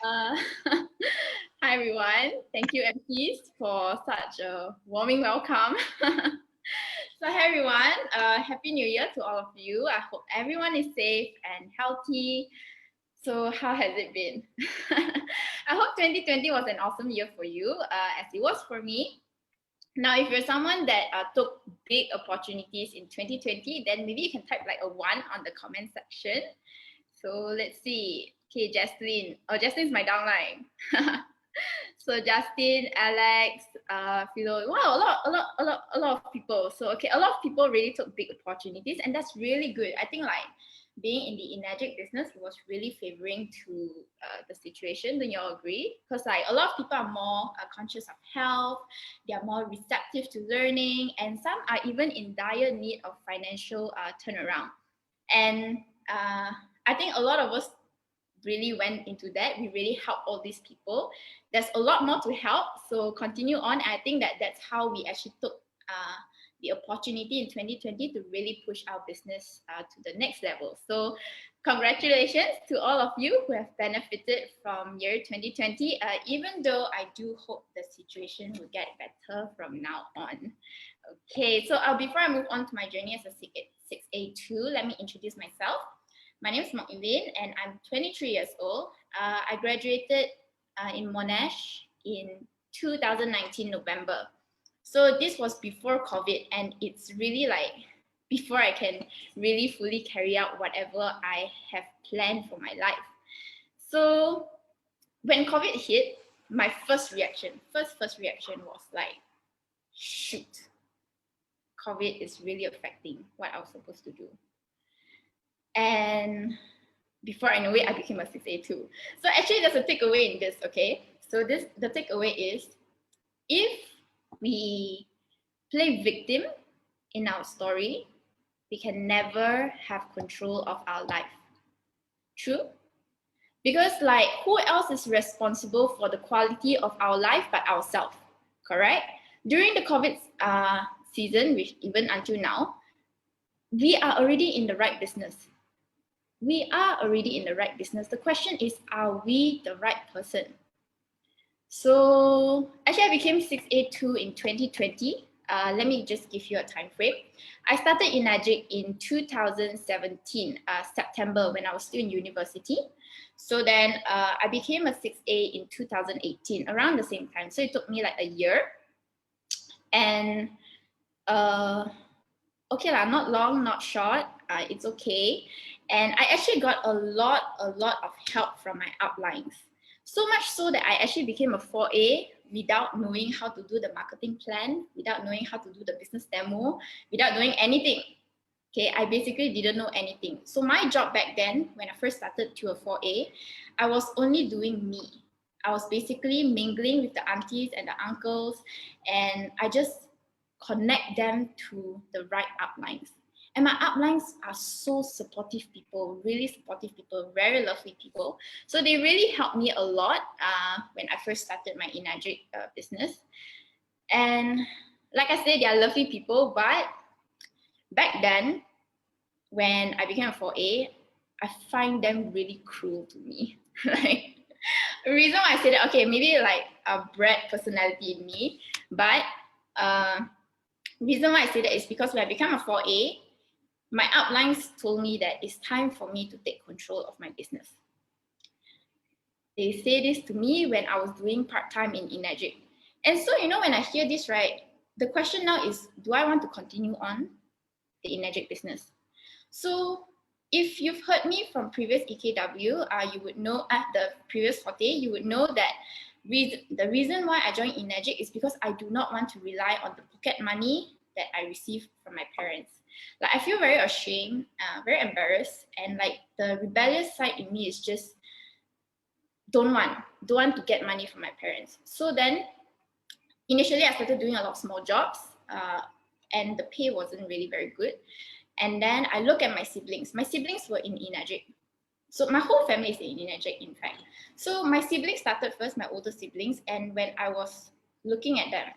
Uh, Hi everyone. Thank you MPs for such a warming welcome. So hi everyone, Happy New Year to all of you. I hope everyone is safe and healthy. So how has it been? I hope 2020 was an awesome year for you, as it was for me. Now, if you're someone that took big opportunities in 2020, then maybe you can type like a 1 on the comment section. So let's see. Okay, Jaslyn. Oh, Jaslyn's my downline. So Justin, Alex, Philo. Wow, a lot of people. So okay, a lot of people really took big opportunities, and that's really good. I think like being in the Enagic business, it was really favoring to the situation. Don't you all agree? Because like a lot of people are more conscious of health, they are more receptive to learning, and some are even in dire need of financial turnaround. And I think a lot of us really went into that. We really helped all these people. There's a lot more to help, so continue on. I think that that's how we actually took the opportunity in 2020 to really push our business to the next level. So congratulations to all of you who have benefited from year 2020, even though I do hope the situation will get better from now on. Okay, so before I move on to my journey as a 6A2, let me introduce myself. My name is Mok Elaine and I'm 23 years old. I graduated in Monash in 2019 November. So this was before COVID, and it's really like before I can really fully carry out whatever I have planned for my life. So when COVID hit, my first reaction was like, shoot, COVID is really affecting what I was supposed to do. And before I know it, I became a 6A2. So actually, there's a takeaway in this, okay? So the takeaway is if we play victim in our story, we can never have control of our life. True? Because like who else is responsible for the quality of our life but ourselves, correct? During the COVID season, which even until now, we are already in the right business. We are already in the right business. The question is, are we the right person? So actually, I became 6A2 in 2020. Let me just give you a time frame. I started in Enagic in 2017, September, when I was still in university. So then I became a 6A in 2018, around the same time. So it took me like a year. And okay lah, not long, not short. It's okay. And I actually got a lot of help from my uplines. So much so that I actually became a 4A without knowing how to do the marketing plan, without knowing how to do the business demo, without knowing anything. Okay, I basically didn't know anything. So my job back then, when I first started to a 4A, I was only doing me. I was basically mingling with the aunties and the uncles, and I just connect them to the right uplines. And my uplines are so supportive people, really supportive people, very lovely people. So they really helped me a lot when I first started my Enagic business. And like I said, they are lovely people, but back then, when I became a 4A, I find them really cruel to me. Like, the reason why I say that, okay, maybe like a brat personality in me, but reason why I say that is because when I became a 4A, my uplines told me that it's time for me to take control of my business. They say this to me when I was doing part-time in Enagic. And so, you know, when I hear this, right, the question now is, do I want to continue on the Enagic business? So if you've heard me from previous EKW, you would know at the previous Forte, you would know that the reason why I joined Enagic is because I do not want to rely on the pocket money that I receive from my parents. Like I feel very ashamed, very embarrassed, and like the rebellious side in me is just don't want to get money from my parents. So then initially I started doing a lot of small jobs, and the pay wasn't really very good. And then I look at my siblings. My siblings were in Enagic. So my whole family is in Enagic, in fact. So my siblings started first, my older siblings. And when I was looking at them,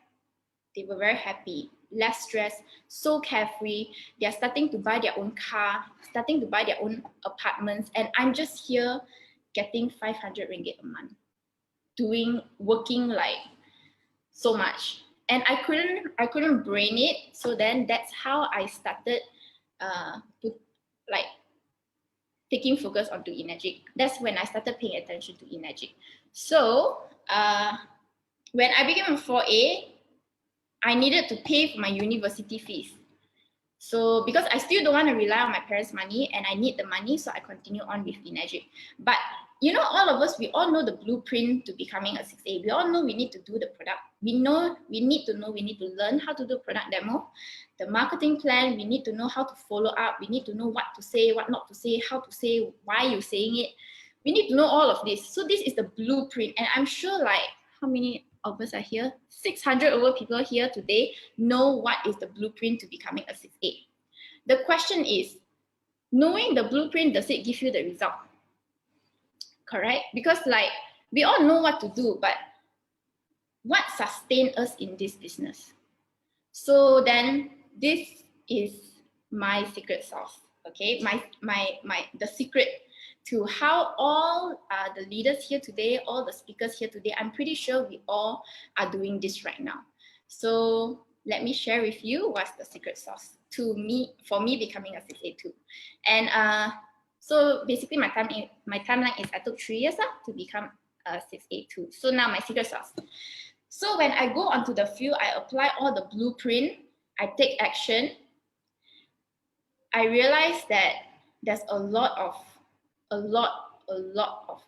they were very happy, less stressed, so carefree. They are starting to buy their own car, starting to buy their own apartments. And I'm just here getting 500 ringgit a month, working like so much, and I couldn't brain it. So then that's how I started taking focus onto Enagic. That's when I started paying attention to Enagic. So when I became a 4A, I needed to pay for my university fees. So because I still don't want to rely on my parents' money and I need the money, so I continue on with Enagic. But you know, all of us, we all know the blueprint to becoming a 6A. We all know we need to do the product. We need to learn how to do product demo, the marketing plan. We need to know how to follow up. We need to know what to say, what not to say, how to say, why you're saying it. We need to know all of this. So this is the blueprint. And I'm sure like, how many of us are here? 600 over people here today know what is the blueprint to becoming a 6A. The question is, knowing the blueprint, does it give you the result? Correct? Because like, we all know what to do, but what sustains us in this business? So then this is my secret sauce, okay? The secret to how all the leaders here today, all the speakers here today, I'm pretty sure we all are doing this right now. So let me share with you what's the secret sauce for me becoming a 6A too. And so basically my timeline is I took 3 years to become a 6A too. So now my secret sauce. So when I go onto the field, I apply all the blueprint, I take action. I realize that there's a lot of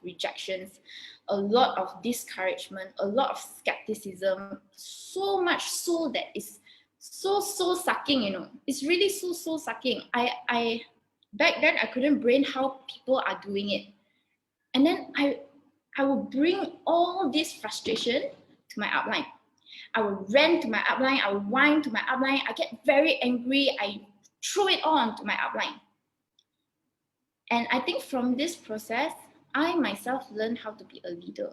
rejections, a lot of discouragement, a lot of skepticism, so much so that it's so sucking, you know. It's really so sucking. I back then I couldn't brain how people are doing it. And then I will bring all this frustration to my upline. I will rant to my upline, I will whine to my upline, I get very angry, I throw it on to my upline. And I think from this process, I myself learned how to be a leader.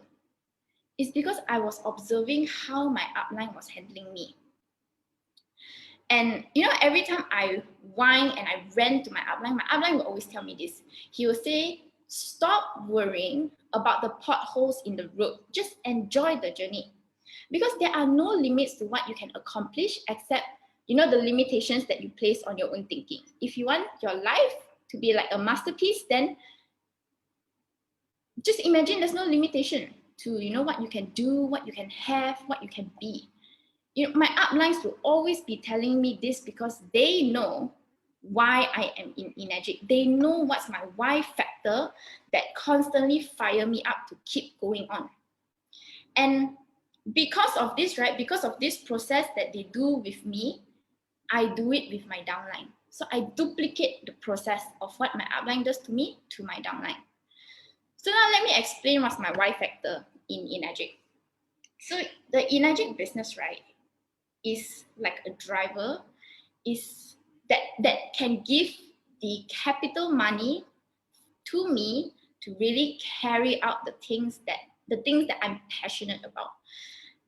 It's because I was observing how my upline was handling me. And you know, every time I whine and I rant to my upline will always tell me this. He will say, stop worrying about the potholes in the road. Just enjoy the journey. Because there are no limits to what you can accomplish except, you know, the limitations that you place on your own thinking. If you want your life to be like a masterpiece, then just imagine there's no limitation to, you know, what you can do, what you can have, what you can be. You know, my uplines will always be telling me this because they know why I am in Enagic. They know what's my why factor that constantly fire me up to keep going on. And because of this, right, because of this process that they do with me, I do it with my downline. So I duplicate the process of what my upline does to me to my downline. So now let me explain what's my why factor in Enagic. So the Enagic business, right, is like a driver, is that can give the capital money to me to really carry out the things that I'm passionate about.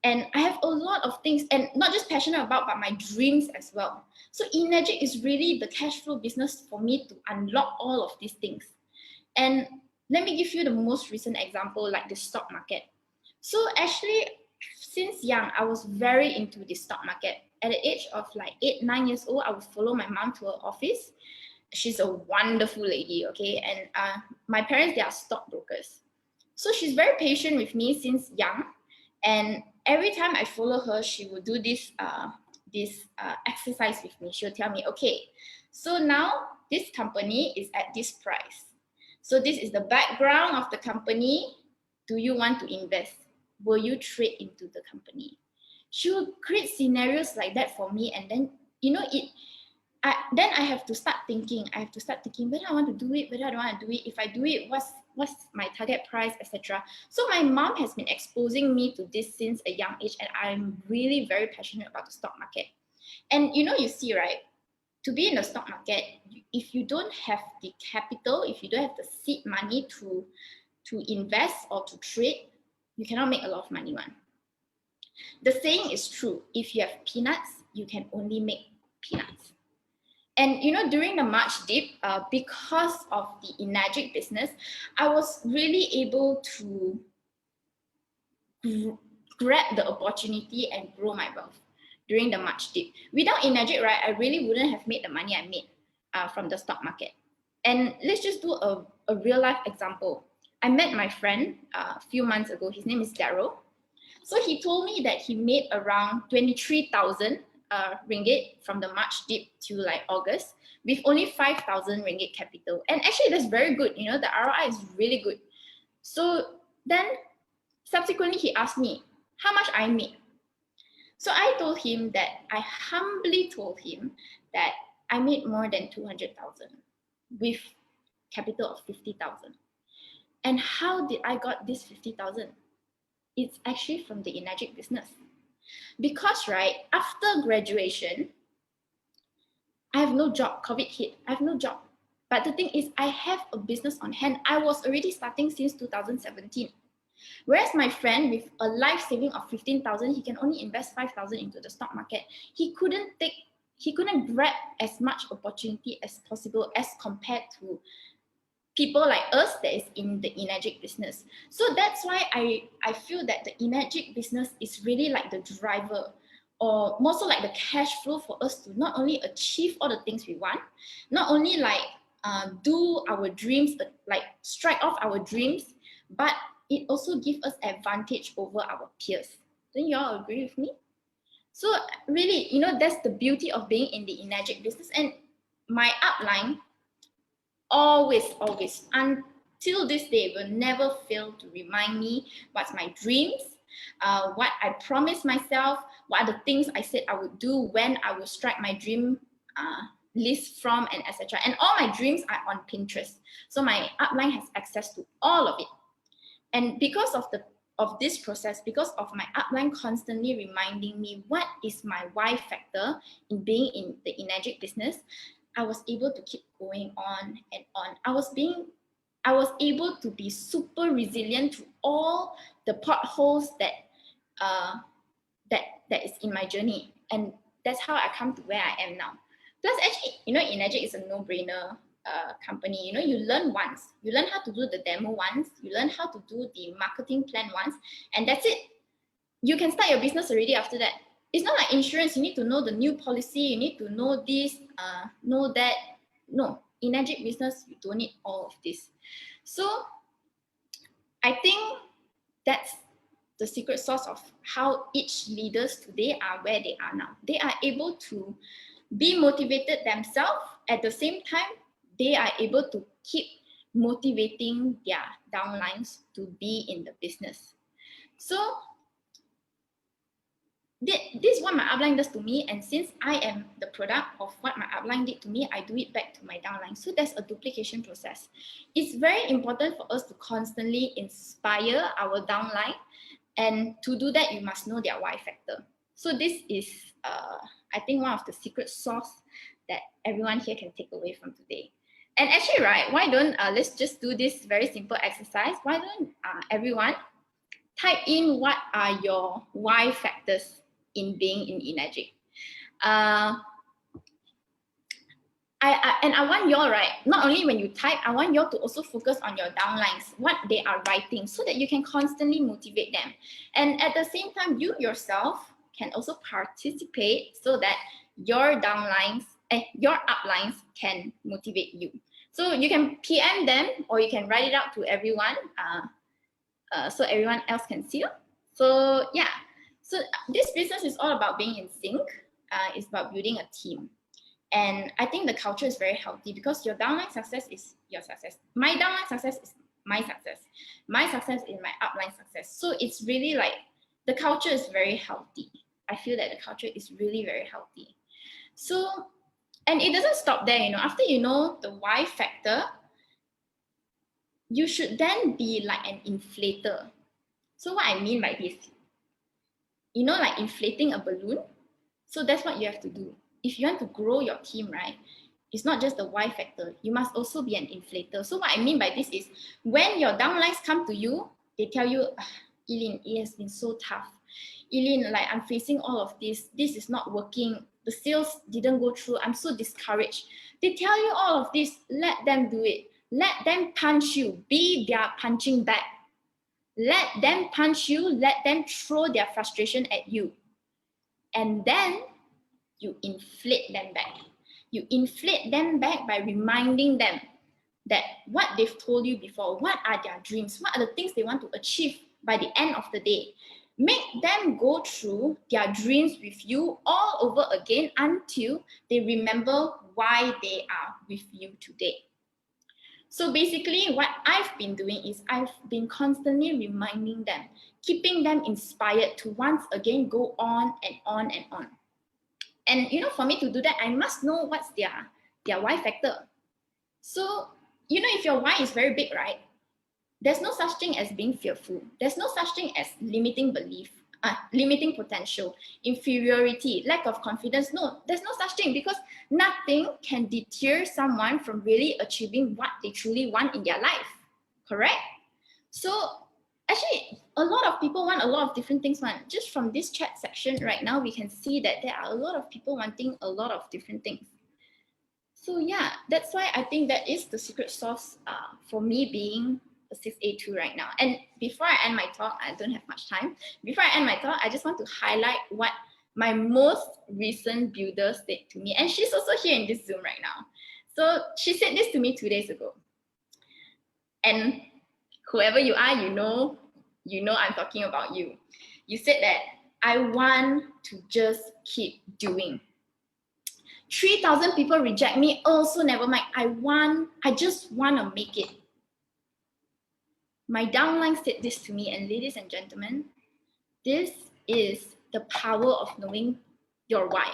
And I have a lot of things, and not just passionate about, but my dreams as well. So Enagic is really the cash flow business for me to unlock all of these things. And let me give you the most recent example, like the stock market. So actually, since young, I was very into the stock market. At the age of like 8-9 years old, I would follow my mom to her office. She's a wonderful lady, okay? And my parents, they are stockbrokers. So she's very patient with me since young. And every time I follow her, she will do this exercise with me. She'll tell me, okay, so now this company is at this price. So this is the background of the company. Do you want to invest? Will you trade into the company? She will create scenarios like that for me. And then, you know, then I have to start thinking. Whether I want to do it, whether I don't want to do it. If I do it, what's my target price, etc. So my mom has been exposing me to this since a young age, and I'm really very passionate about the stock market. And you know, you see, right, to be in the stock market, if you don't have the capital, if you don't have the seed money to invest or to trade, you cannot make a lot of money, man. The saying is true. If you have peanuts, you can only make peanuts. And you know, during the March dip, because of the Enagic business, I was really able to grab the opportunity and grow my wealth during the March dip. Without Enagic, right, I really wouldn't have made the money I made from the stock market. And let's just do a real life example. I met my friend a few months ago. His name is Daryl. So he told me that he made around 23,000 ringgit from the March dip to like August with only 5,000 ringgit capital. And actually that's very good. You know, the ROI is really good. So then subsequently he asked me how much I made. So I told him that I humbly told him that I made more than 200,000 with capital of 50,000. And how did I got this 50,000? It's actually from the Enagic business. Because, right, after graduation, I have no job. COVID hit. I have no job. But the thing is, I have a business on hand. I was already starting since 2017. Whereas my friend with a life saving of 15,000, he can only invest 5,000 into the stock market. He couldn't grab as much opportunity as possible as compared to people like us that is in the Enagic business. So that's why I feel that the Enagic business is really like the driver, or more so like the cash flow for us to not only achieve all the things we want, not only like do our dreams, like strike off our dreams, but it also gives us advantage over our peers. Don't you all agree with me? So really, you know, that's the beauty of being in the Enagic business. And my upline always, until this day, will never fail to remind me what's my dreams, what I promised myself, what are the things I said I would do when I would strike my dream list from, and etc. And all my dreams are on Pinterest. So my upline has access to all of it. And because of this process, because of my upline constantly reminding me what is my why factor in being in the Enagic business, I was able to keep going on and on. I was able to be super resilient to all the potholes that is in my journey. And that's how I come to where I am now. Plus, actually, you know, Enagic is a no-brainer company. You know, you learn once. You learn how to do the demo once. You learn how to do the marketing plan once. And that's it. You can start your business already after that. It's not like insurance. You need to know the new policy. You need to know this, know that. No, Enagic business, you don't need all of this. So I think that's the secret sauce of how each leaders today are where they are now. They are able to be motivated themselves. At the same time, they are able to keep motivating their downlines to be in the business. So this is what my upline does to me, and since I am the product of what my upline did to me, I do it back to my downline. So there's a duplication process. It's very important for us to constantly inspire our downline, and to do that, you must know their why factor. So this is, I think, one of the secret sauce that everyone here can take away from today. And actually, right, why don't, let's just do this very simple exercise. Why don't everyone type in what are your why factors in being in Enagic. And I want y'all, right, not only when you type, I want y'all to also focus on your downlines, what they are writing, so that you can constantly motivate them. And at the same time, you yourself can also participate so that your downlines, your uplines can motivate you. So you can PM them, or you can write it out to everyone, so everyone else can see it. So yeah. So this business is all about being in sync. It's about building a team. And I think the culture is very healthy because your downline success is your success. My downline success is my success. My success is my upline success. So it's really like the culture is very healthy. I feel that the culture is really very healthy. So, and it doesn't stop there, you know, after you know the why factor, you should then be like an inflator. So what I mean by this, you know, like inflating a balloon. So that's what you have to do. If you want to grow your team, right, it's not just the why factor. You must also be an inflator. So what I mean by this is when your downlines come to you, they tell you, Eileen, it has been so tough. Eileen, like I'm facing all of this. This is not working. the sales didn't go through, I'm so discouraged. They tell you all of this, let them do it. Let them punch you, be their punching bag. Let them punch you, let them throw their frustration at you. And then you inflate them back. You inflate them back by reminding them that what they've told you before, what are their dreams, what are the things they want to achieve by the end of the day. Make them go through their dreams with you all over again until they remember why they are with you today. So basically, what I've been doing is I've been constantly reminding them, keeping them inspired to once again go on and on and on. And for me to do that, I must know what's their why factor. So, if your why is very big, right? There's no such thing as being fearful. There's no such thing as limiting belief, limiting potential, inferiority, lack of confidence. No, there's no such thing, because nothing can deter someone from really achieving what they truly want in their life, correct? So actually, a lot of people want a lot of different things. Just from this chat section right now, we can see that there are a lot of people wanting a lot of different things. So yeah, that's why I think that is the secret sauce for me being a 6A2 right now. And before I end my talk, I don't have much time. Before I end my talk, I just want to highlight what my most recent builder said to me. And she's also here in this Zoom right now. So she said this to me 2 days ago. And whoever you are, you know I'm talking about you. You said that I want to just keep doing. 3,000 people reject me, also never mind. I just want to make it. My downline said this to me, and ladies and gentlemen, this is the power of knowing your why.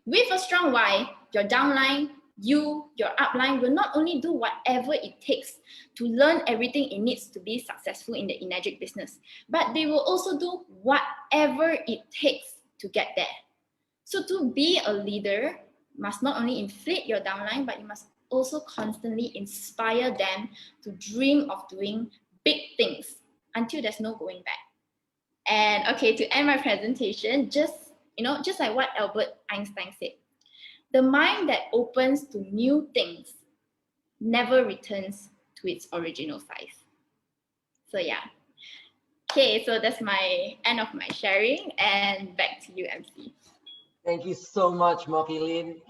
With a strong why, your downline, your upline will not only do whatever it takes to learn everything it needs to be successful in the Enagic business, but they will also do whatever it takes to get there. So to be a leader, must not only inflate your downline, but you must also constantly inspire them to dream of doing big things until there's no going back. And okay, to end my presentation, just like what Albert Einstein said, the mind that opens to new things never returns to its original size. So yeah. Okay, so that's my end of my sharing, and back to you, MC. Thank you so much, Mokilin.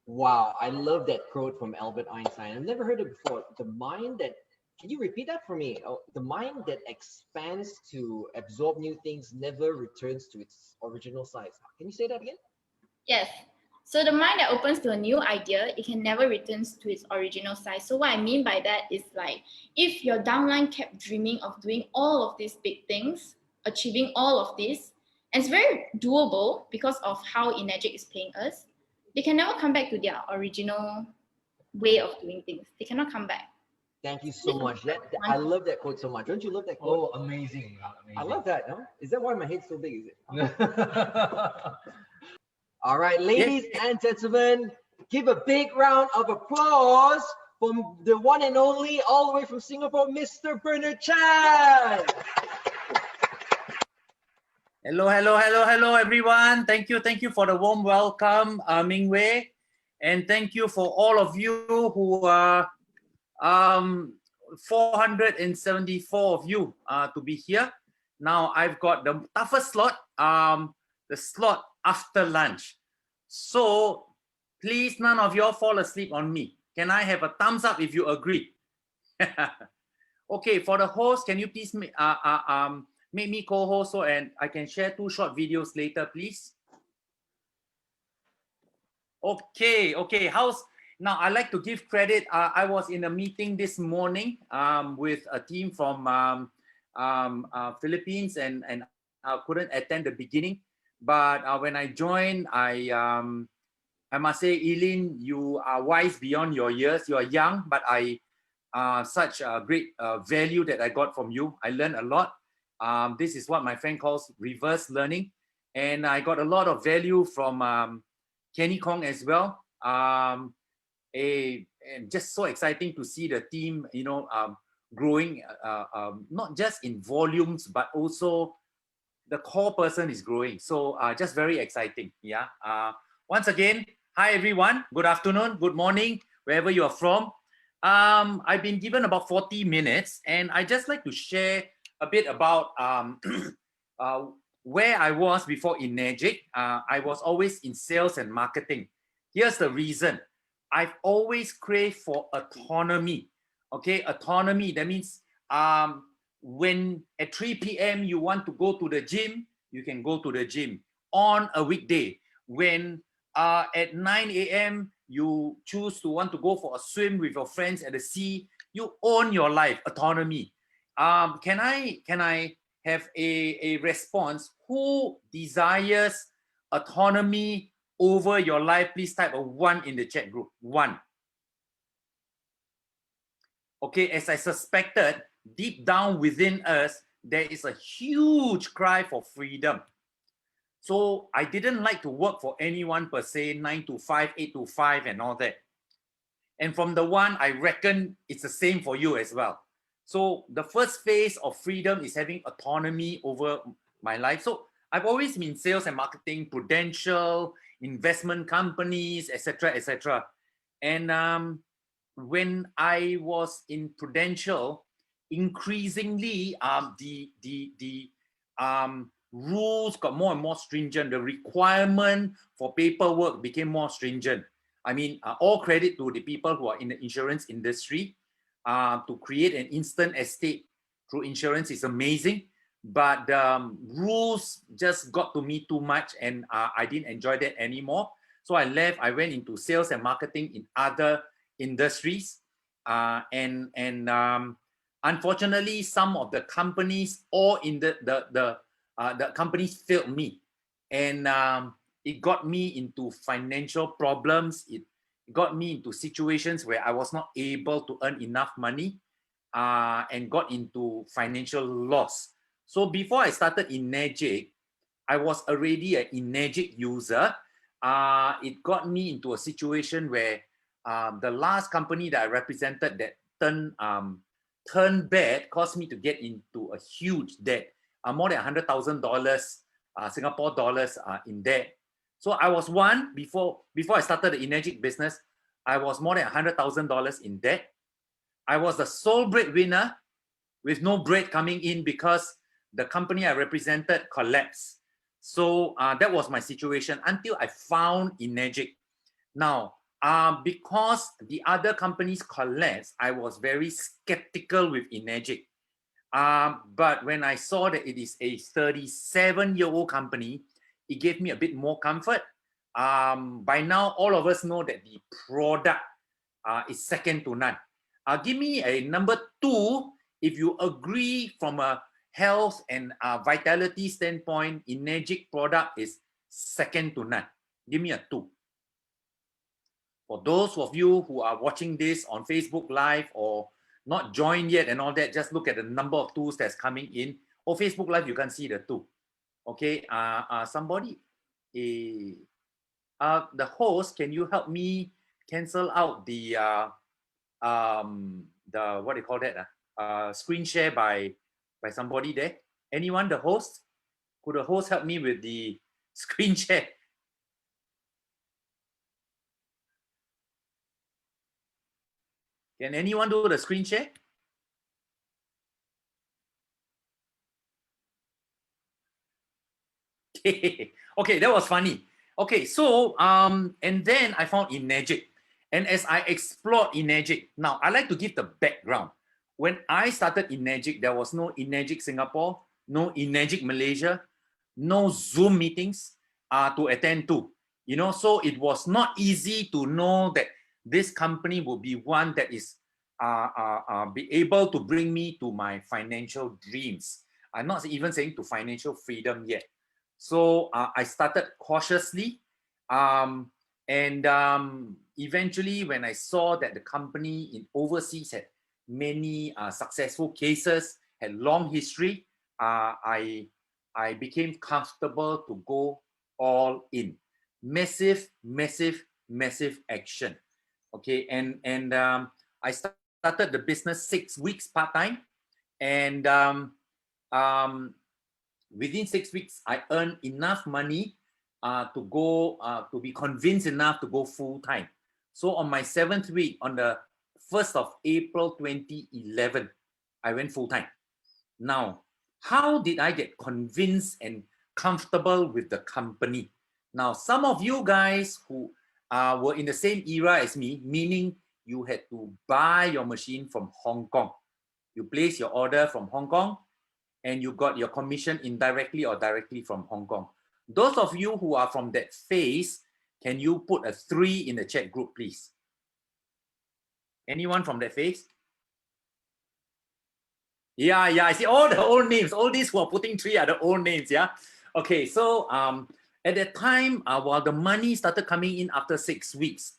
Wow, I love that quote from Albert Einstein. I've never heard it before. The mind that, can you repeat that for me? Oh, the mind that expands to absorb new things never returns to its original size. Can you say that again? Yes. So the mind that opens to a new idea, it can never return to its original size. So what I mean by that is, like, if your downline kept dreaming of doing all of these big things, achieving all of this, and it's very doable because of how Enagic is paying us, they can never come back to their original way of doing things. They cannot come back. Thank you so much. I love that quote so much. Don't you love that quote? Oh, amazing. I love that. No? Is that why my head's so big? Is it? All right, ladies and gentlemen, give a big round of applause from the one and only, all the way from Singapore, Mr. Bernard Chan. Hello, everyone. Thank you for the warm welcome, Ming Wei. And thank you for all of you who are 474 of you to be here. Now I've got the toughest slot, the slot after lunch. So please, none of y'all fall asleep on me. Can I have a thumbs up if you agree? Okay, for the host, can you please make me co-host so and I can share 2 short videos later, please? Okay. Now I like to give credit. I was in a meeting this morning with a team from Philippines, and I couldn't attend the beginning. But when I joined, I must say, Eileen, you are wise beyond your years. You are young, but such a great value that I got from you. I learned a lot. This is what my friend calls reverse learning. And I got a lot of value from Kenny Kong as well. And just so exciting to see the team, growing, not just in volumes, but also the core person is growing. So just very exciting. Yeah. Once again, hi everyone. Good afternoon, good morning, wherever you are from. I've been given about 40 minutes, and I just like to share a bit about where I was before Enagic. I was always in sales and marketing. Here's the reason. I've always craved for autonomy. Okay, autonomy. That means when at 3 p.m. you want to go to the gym, you can go to the gym on a weekday. When at 9 a.m. you choose to want to go for a swim with your friends at the sea, you own your life, autonomy. Can I have a response? Who desires autonomy over your life? Please type a 1 in the chat group. 1. Okay, as I suspected, deep down within us, there is a huge cry for freedom. So I didn't like to work for anyone per se, 9 to 5, 8 to 5 and all that. And from the one, I reckon it's the same for you as well. So the first phase of freedom is having autonomy over my life. So I've always been sales and marketing, Prudential, investment companies, etc., etc. And when I was in Prudential, increasingly the rules got more and more stringent. The requirement for paperwork became more stringent. I mean, all credit to the people who are in the insurance industry. To create an instant estate through insurance is amazing, but rules just got to me too much, and I didn't enjoy that anymore. So I left. I went into sales and marketing in other industries, and unfortunately, some of the companies or in the companies failed me, and it got me into financial problems. It got me into situations where I was not able to earn enough money, and got into financial loss. So before I started Enagic, I was already an Enagic user. It got me into a situation where the last company that I represented that turned bad caused me to get into a huge debt, more than $100,000 Singapore dollars in debt. So I was one before I started the Enagic business. I was more than $100,000 in debt. I was the sole breadwinner with no bread coming in because the company I represented collapsed. So that was my situation until I found Enagic. Now, because the other companies collapsed, I was very skeptical with Enagic. But when I saw that it is a 37-year-old company, it gave me a bit more comfort. By now, all of us know that the product is second to none. Give me a number 2 if you agree from a health and vitality standpoint, Enagic product is second to none. Give me a 2. For those of you who are watching this on Facebook Live or not joined yet and all that, just look at the number of 2s that's coming in. Or Facebook Live, you can see the 2. Okay, somebody, the host, can you help me cancel out the what do you call that? Screen share by somebody there? Anyone, the host? Could the host help me with the screen share? Can anyone do the screen share? Okay, that was funny. Okay, so and then I found Enagic, and as I explored Enagic, now I like to give the background. When I started Enagic, there was no Enagic Singapore, no Enagic Malaysia, no Zoom meetings to attend to. You know, so it was not easy to know that this company will be one that is be able to bring me to my financial dreams. I'm not even saying to financial freedom yet. So I started cautiously, and eventually when I saw that the company in overseas had many successful cases, had long history, I became comfortable to go all in. Massive, massive, massive action. Okay, and I started the business 6 weeks part-time, and within 6 weeks, I earned enough money to be convinced enough to go full time. So on my 7th week, on the 1st of April 2011, I went full time. Now, how did I get convinced and comfortable with the company? Now, some of you guys who were in the same era as me, meaning you had to buy your machine from Hong Kong. You place your order from Hong Kong and you got your commission indirectly or directly from Hong Kong. Those of you who are from that phase, can you put a 3 in the chat group, please? Anyone from that phase? Yeah, I see all the old names. All these who are putting 3 are the old names, yeah? Okay, so at that time, while the money started coming in after 6 weeks,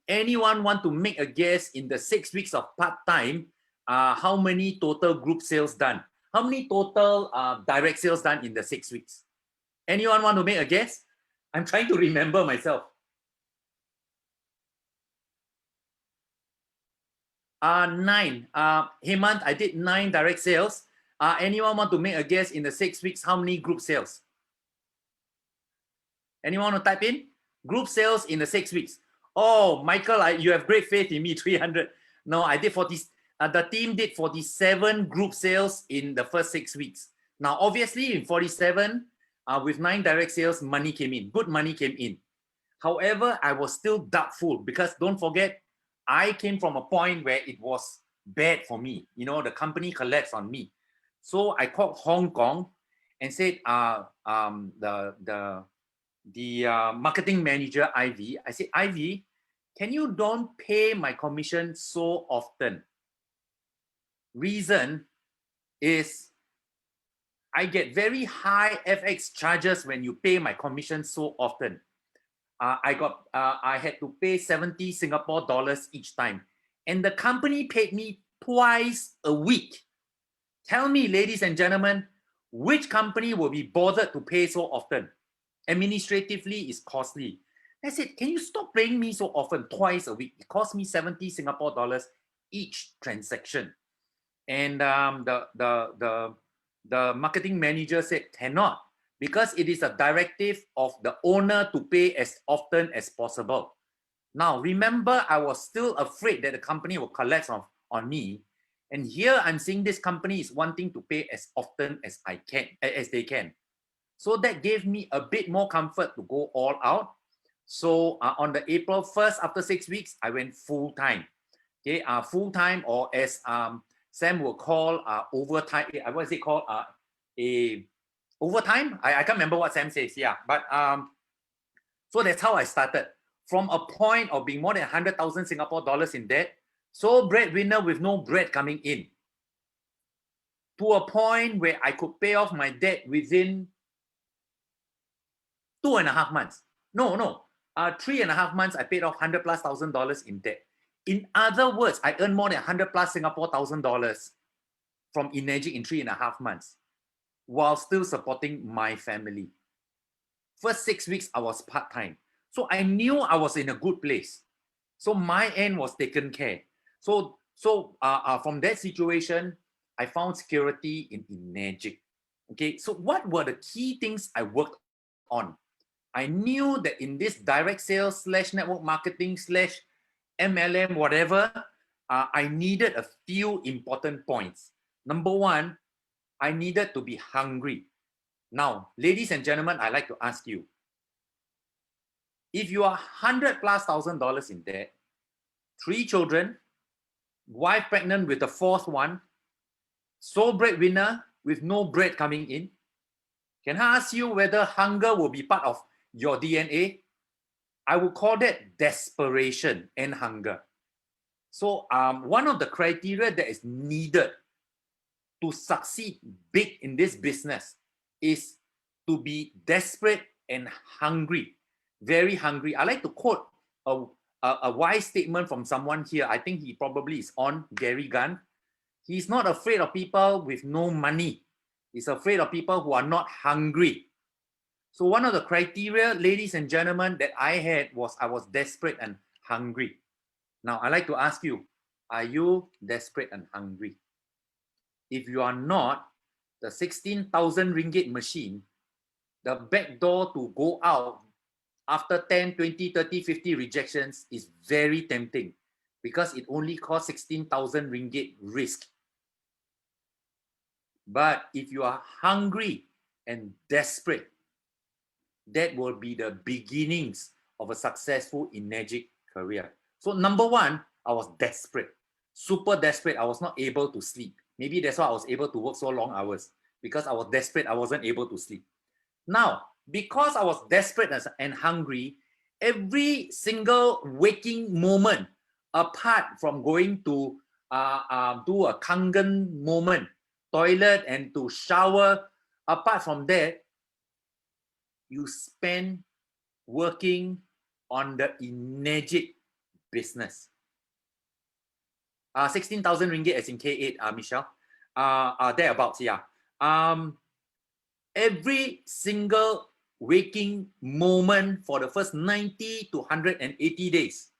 anyone want to make a guess in the 6 weeks of part-time, how many total group sales done? How many total direct sales done in the 6 weeks? Anyone want to make a guess? I'm trying to remember myself. 9. Hemant, I did 9 direct sales. Anyone want to make a guess in the 6 weeks? How many group sales? Anyone want to type in? Group sales in the 6 weeks. Oh, Michael, you have great faith in me, 300. No, I did 40. The team did 47 group sales in the first 6 weeks. Now, obviously, in 47, with 9 direct sales, money came in. Good money came in. However, I was still doubtful because don't forget, I came from a point where it was bad for me. You know, the company collapsed on me. So I called Hong Kong and said, the marketing manager, Ivy, I said, Ivy, can you don't pay my commission so often? Reason is I get very high FX charges when you pay my commission so often. I had to pay 70 Singapore dollars each time. And the company paid me twice a week. Tell me, ladies and gentlemen, which company will be bothered to pay so often? Administratively, it's costly. I said, can you stop paying me so often, twice a week? It cost me 70 Singapore dollars each transaction. And the marketing manager said, cannot, because it is a directive of the owner to pay as often as possible. Now, remember, I was still afraid that the company will collapse on me. And here I'm seeing this company is wanting to pay as often as they can. So that gave me a bit more comfort to go all out. So on the April 1st, after 6 weeks, I went full time. Okay, full time, or as Sam will call overtime. What is it called? A overtime? I can't remember what Sam says. Yeah, but so that's how I started. From a point of being more than 100,000 Singapore dollars in debt, so breadwinner with no bread coming in, to a point where I could pay off my debt within 2.5 months. No, 3.5 months, I paid off $100,000+ in debt. In other words, I earned more than 100+ Singapore thousand dollars from Enagic in 3.5 months, while still supporting my family. First 6 weeks, I was part-time. So I knew I was in a good place. So my end was taken care. So from that situation, I found security in Enagic. Okay, so what were the key things I worked on? I knew that in this direct sales / network marketing / MLM, whatever, I needed a few important points. Number one, I needed to be hungry. Now, ladies and gentlemen, I'd like to ask you, if you are $100,000+ in debt, 3 children, wife pregnant with the 4th one, sole breadwinner with no bread coming in, can I ask you whether hunger will be part of your DNA? I would call that desperation and hunger. So one of the criteria that is needed to succeed big in this business is to be desperate and hungry, very hungry. I like to quote a wise statement from someone here. I think he probably is on, Gary Gunn. He's not afraid of people with no money. He's afraid of people who are not hungry. So one of the criteria, ladies and gentlemen, that I had was I was desperate and hungry. Now, I'd like to ask you, are you desperate and hungry? If you are not, the 16,000 ringgit machine the back door to go out after 10, 20, 30, 50 rejections is very tempting because it only costs 16,000 ringgit risk. But if you are hungry and desperate, that will be the beginnings of a successful Enagic career. So number one, I was desperate, super desperate. I was not able to sleep. Maybe that's why I was able to work so long hours, because I was desperate. I wasn't able to sleep. Now, because I was desperate and hungry, every single waking moment, apart from going to do a Kangen moment, toilet and to shower, apart from that, you spend working on the Enagic business. 16,000 ringgit as in K8, Michelle. Thereabouts, yeah. Every single waking moment for the first 90 to 180 days,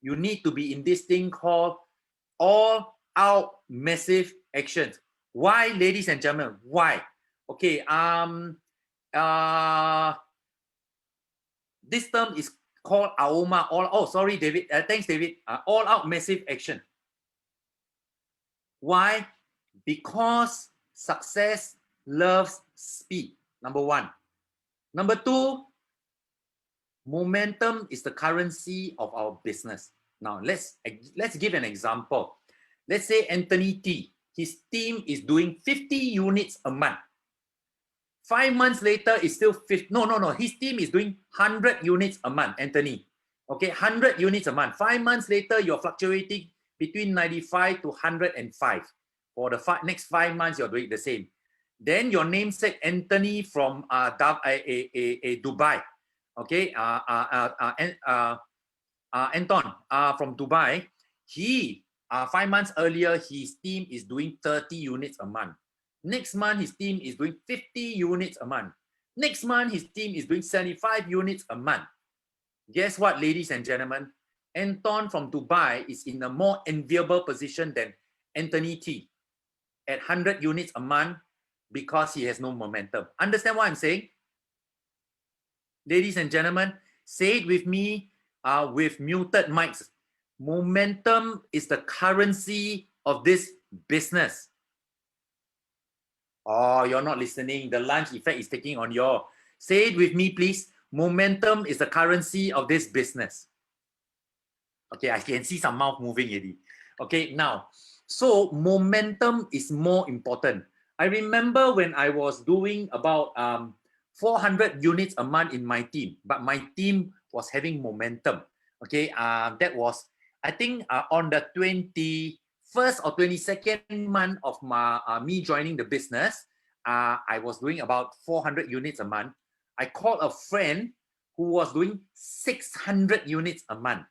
you need to be in this thing called all-out massive actions. Why, ladies and gentlemen? Why? Okay, this term is called AOMA. Sorry, David. Thanks, David. All-out massive action. Why? Because success loves speed. Number one. Number two, momentum is the currency of our business. Now, let's give an example. Let's say Anthony T, his team is doing 50 units a month. 5 months later, it's still 50. No. His team is doing 100 units a month, Anthony. Okay, 100 units a month. 5 months later, you're fluctuating between 95 to 105. For the next 5 months, you're doing the same. Then your namesake Anthony from Dubai, okay, Anton from Dubai, he 5 months earlier, his team is doing 30 units a month. Next month, his team is doing 50 units a month. Next month, his team is doing 75 units a month. Guess what, ladies and gentlemen? Anton from Dubai is in a more enviable position than Anthony T at 100 units a month, because he has no momentum. Understand what I'm saying? Ladies and gentlemen, say it with me with muted mics. Momentum is the currency of this business. Oh, you're not listening. The lunch effect is taking on your. Say it with me, please. Momentum is the currency of this business. Okay, I can see some mouth moving already. Okay, now, so momentum is more important. I remember when I was doing about 400 units a month in my team, but my team was having momentum. Okay, that was, I think, on the 21st or 22nd month of me joining the business, I was doing about 400 units a month. I called a friend who was doing 600 units a month.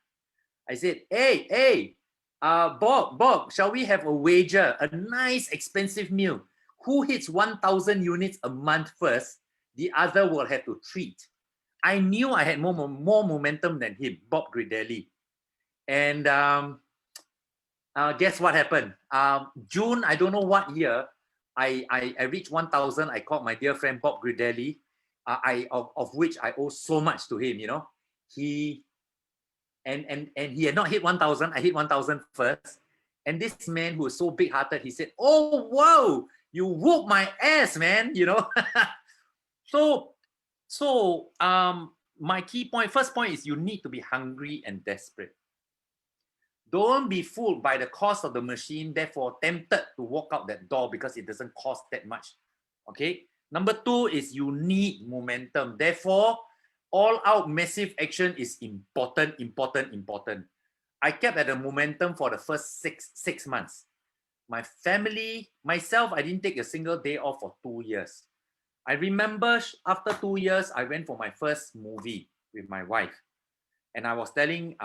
I said, hey, Bob, shall we have a wager, a nice expensive meal? Who hits 1,000 units a month first, the other will have to treat. I knew I had more momentum than him, Bob Gridelli. And guess what happened? June, I don't know what year, I reached 1,000. I called my dear friend Bob Gridelli, of which I owe so much to him, you know. He had not hit 1,000. I hit 1,000 first. And this man who was so big-hearted, he said, "Oh, wow, you whoop my ass, man," you know. So my first point is you need to be hungry and desperate. Don't be fooled by the cost of the machine, therefore tempted to walk out that door because it doesn't cost that much. Okay. Number two is you need momentum. Therefore, all-out massive action is important. I kept at the momentum for the first six months. My family, myself, I didn't take a single day off for 2 years. I remember after 2 years, I went for my first movie with my wife. And I was telling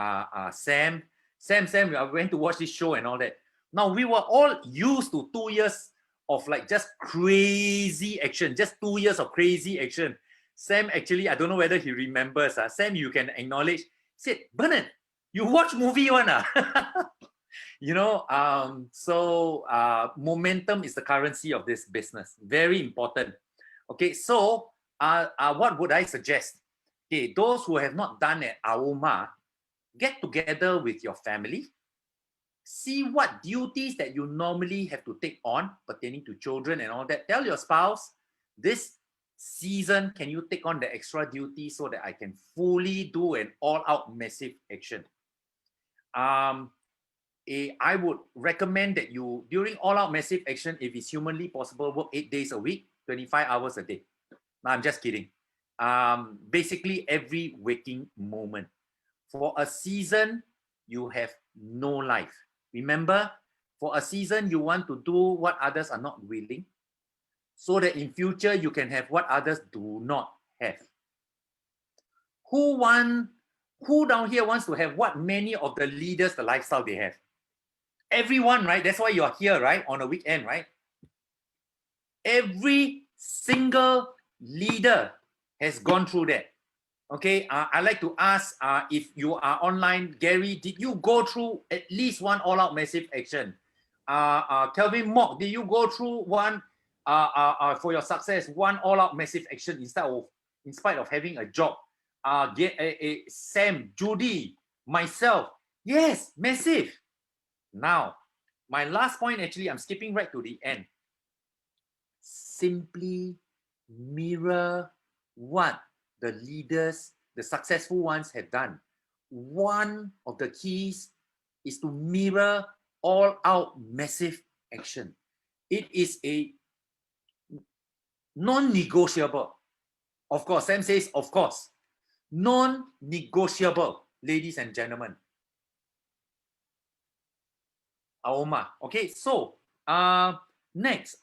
Sam, I went to watch this show and all that. Now, we were all used to 2 years of like just crazy action, just 2 years of crazy action. Sam, actually, I don't know whether he remembers. Sam, you can acknowledge, said, "Bernard, you watch movie one?" You know, momentum is the currency of this business. Very important. Okay, so what would I suggest? Okay, those who have not done at AOMA, get together with your family, see what duties that you normally have to take on pertaining to children and all that. Tell your spouse, this season, can you take on the extra duty so that I can fully do an all-out massive action? I would recommend that you, during all-out massive action, if it's humanly possible, work 8 days a week, 25 hours a day. No, I'm just kidding. Basically, every waking moment. For a season, you have no life. Remember, for a season, you want to do what others are not willing, so that in future, you can have what others do not have. Who down here wants to have what many of the leaders, the lifestyle they have? Everyone, right? That's why you're here, right? On a weekend, right? Every single leader has gone through that. Okay, I'd like to ask if you are online, Gary, did you go through at least one all-out massive action? Kelvin Mock, did you go through one for your success, one all-out massive action in spite of having a job? Sam, Judy, myself, yes, massive. Now, my last point, actually, I'm skipping right to the end. Simply mirror what the leaders, the successful ones have done. One of the keys is to mirror all-out massive action. It is a non-negotiable. Of course, Sam says, of course. Non-negotiable, ladies and gentlemen. AOMA. Okay, so next,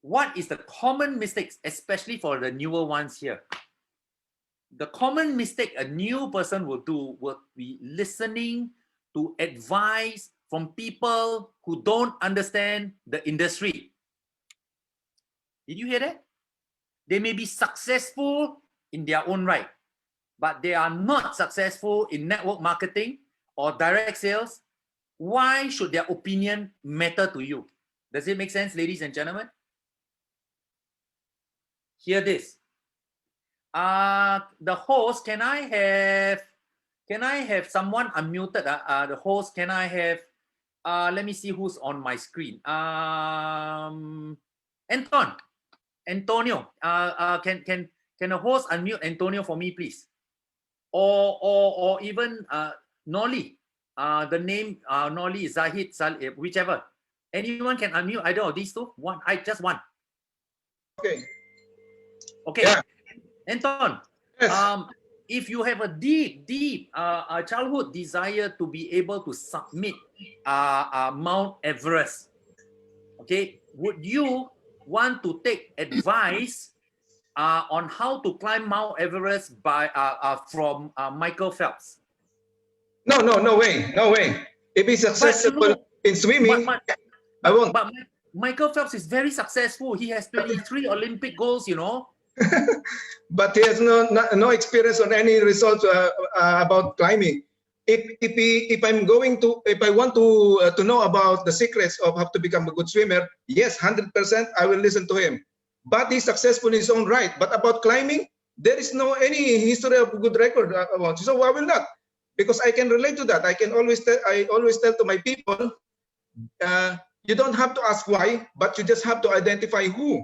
what is the common mistakes, especially for the newer ones here? The common mistake a new person will do will be listening to advice from people who don't understand the industry. Did you hear that? They may be successful in their own right, but they are not successful in network marketing or direct sales. Why should their opinion matter to you? Does it make sense, ladies and gentlemen? Hear this. The host, can I have someone unmuted? The host, can I have, let me see who's on my screen. Antonio, can the host unmute Antonio for me, please? Or even Nolly, the name Nolly, Zahid, Salih, whichever. Anyone can unmute either of these two? Just one. Okay. Okay. Yeah. Anton, yes. If you have a deep childhood desire to be able to submit Mount Everest, okay, would you want to take advice on how to climb Mount Everest from Michael Phelps? No way. If he's successful in swimming, I won't. But Michael Phelps is very successful. He has 23 Olympic goals, you know. But he has no experience on any results about climbing. If I want to know about the secrets of how to become a good swimmer, yes, 100% I will listen to him. But he's successful in his own right. But about climbing, there is no any history of good record about. So I will not, because I can relate to that. I always tell to my people, you don't have to ask why, but you just have to identify who.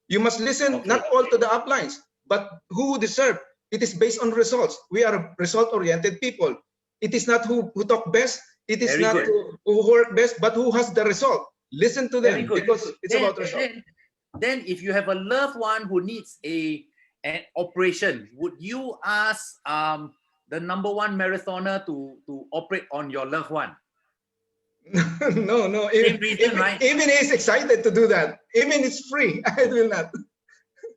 You must listen, not all to the uplines, but who deserve. It is based on results. We are result-oriented people. It is not who talk best. It is not who work best, but who has the result. Listen to them, because it's about result. Then if you have a loved one who needs an operation, would you ask the #1 marathoner to operate on your loved one? No. Reason, right? Even he's excited to do that. Even it's free. I will not.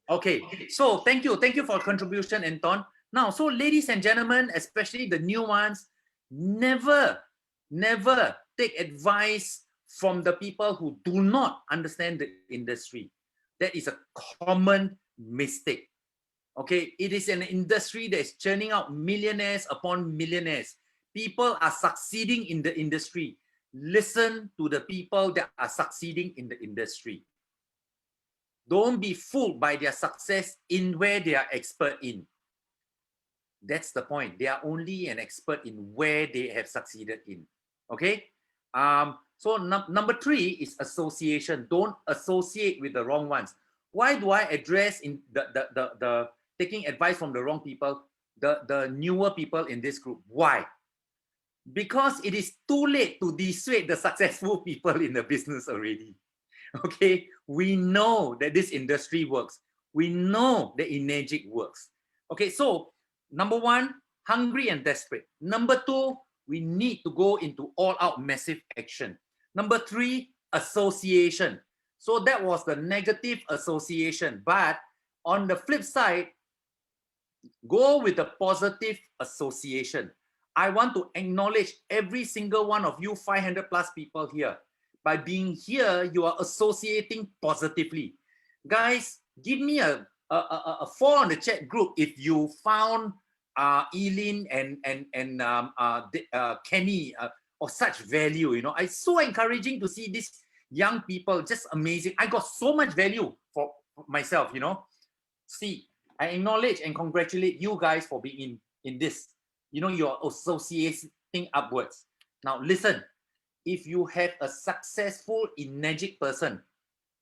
Okay. So thank you for your contribution, Anton. Now, so ladies and gentlemen, especially the new ones, never take advice from the people who do not understand the industry. That is a common mistake. Okay. It is an industry that is churning out millionaires upon millionaires. People are succeeding in the industry. Listen to the people that are succeeding in the industry. Don't be fooled by their success in where they are expert in. That's the point. They are only an expert in where they have succeeded in. Okay. So number 3 is association. Don't associate with the wrong ones. Why do I address in the taking advice from the wrong people, the newer people in this group? Why? Because it is too late to dissuade the successful people in the business already. Okay, we know that this industry works. We know that Enagic works. Okay, so number 1, hungry and desperate. Number 2, we need to go into all-out massive action. Number 3, association. So that was the negative association. But on the flip side, go with the positive association. I want to acknowledge every single one of you 500 plus people here. By being here, you are associating positively. Guys, give me a 4 on the chat group if you found Eileen and Kenny of such value. You know, it's so encouraging to see these young people, just amazing. I got so much value for myself, you know. See, I acknowledge and congratulate you guys for being in this. You know, you're associating upwards. Now listen, if you have a successful Enagic person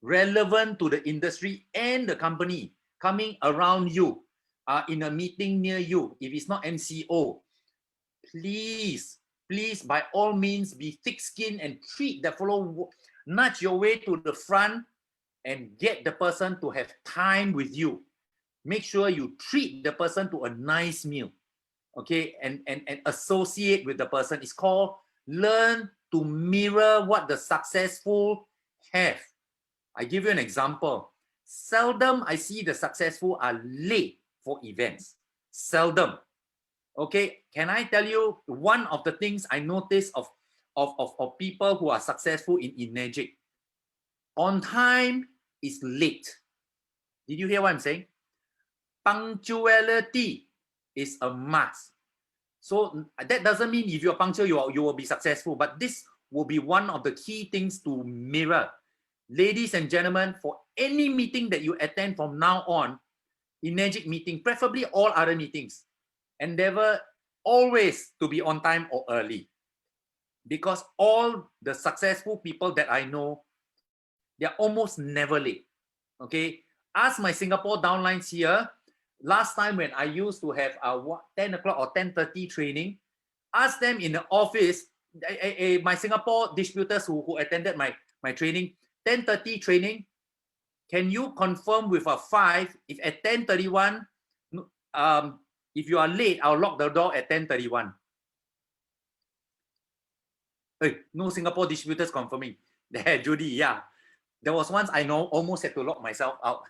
relevant to the industry and the company coming around you, in a meeting near you, if it's not MCO, please by all means be thick-skinned and treat the fellow, nudge your way to the front and get the person to have time with you. Make sure you treat the person to a nice meal, okay, and associate with the person. It's called learn to mirror what the successful have. I give you an example. Seldom I see the successful are late for events. Seldom. Okay, can I tell you one of the things I notice of people who are successful in Enagic? On time is late. Did you hear what I'm saying? Punctuality is a must. So that doesn't mean if you're punctual, you will be successful, but this will be one of the key things to mirror. Ladies and gentlemen, for any meeting that you attend from now on, Enagic meeting, preferably all other meetings, endeavor always to be on time or early. Because all the successful people that I know, they're almost never late. Okay, ask my Singapore downlines here. Last time when I used to have 10 o'clock or 10:30 training, ask them in the office, my Singapore distributors who attended my training, 10:30 training, can you confirm with a 5 if at 10:31, if you are late, I'll lock the door at 10:31. Hey, no Singapore distributors confirming. There, Judy, yeah. There was once I know almost had to lock myself out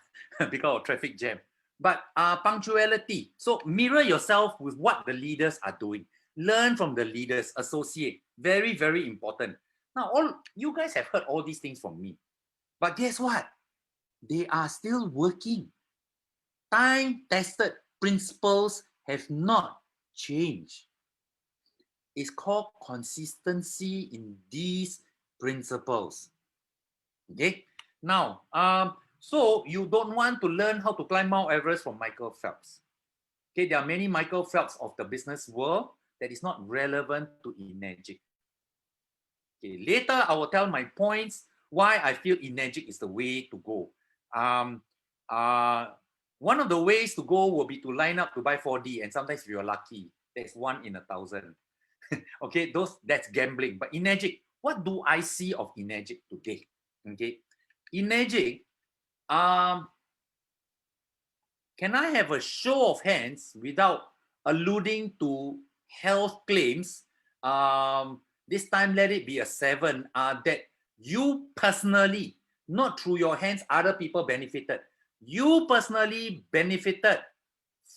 because of traffic jam. But punctuality. So mirror yourself with what the leaders are doing. Learn from the leaders, associate. Very, very important. Now, all you guys have heard all these things from me. But guess what? They are still working. Time-tested principles have not changed. It's called consistency in these principles. Okay? Now, so you don't want to learn how to climb Mount Everest from Michael Phelps. Okay, there are many Michael Phelps of the business world that is not relevant to Enagic. Okay, later I will tell my points why I feel Enagic is the way to go. One of the ways to go will be to line up to buy 4D, and sometimes if you're lucky, that's 1 in 1,000. Okay, that's gambling. But Enagic, what do I see of Enagic today? Okay, Enagic, can I have a show of hands without alluding to health claims? This time let it be a 7, that you personally, not through your hands, other people benefited. You personally benefited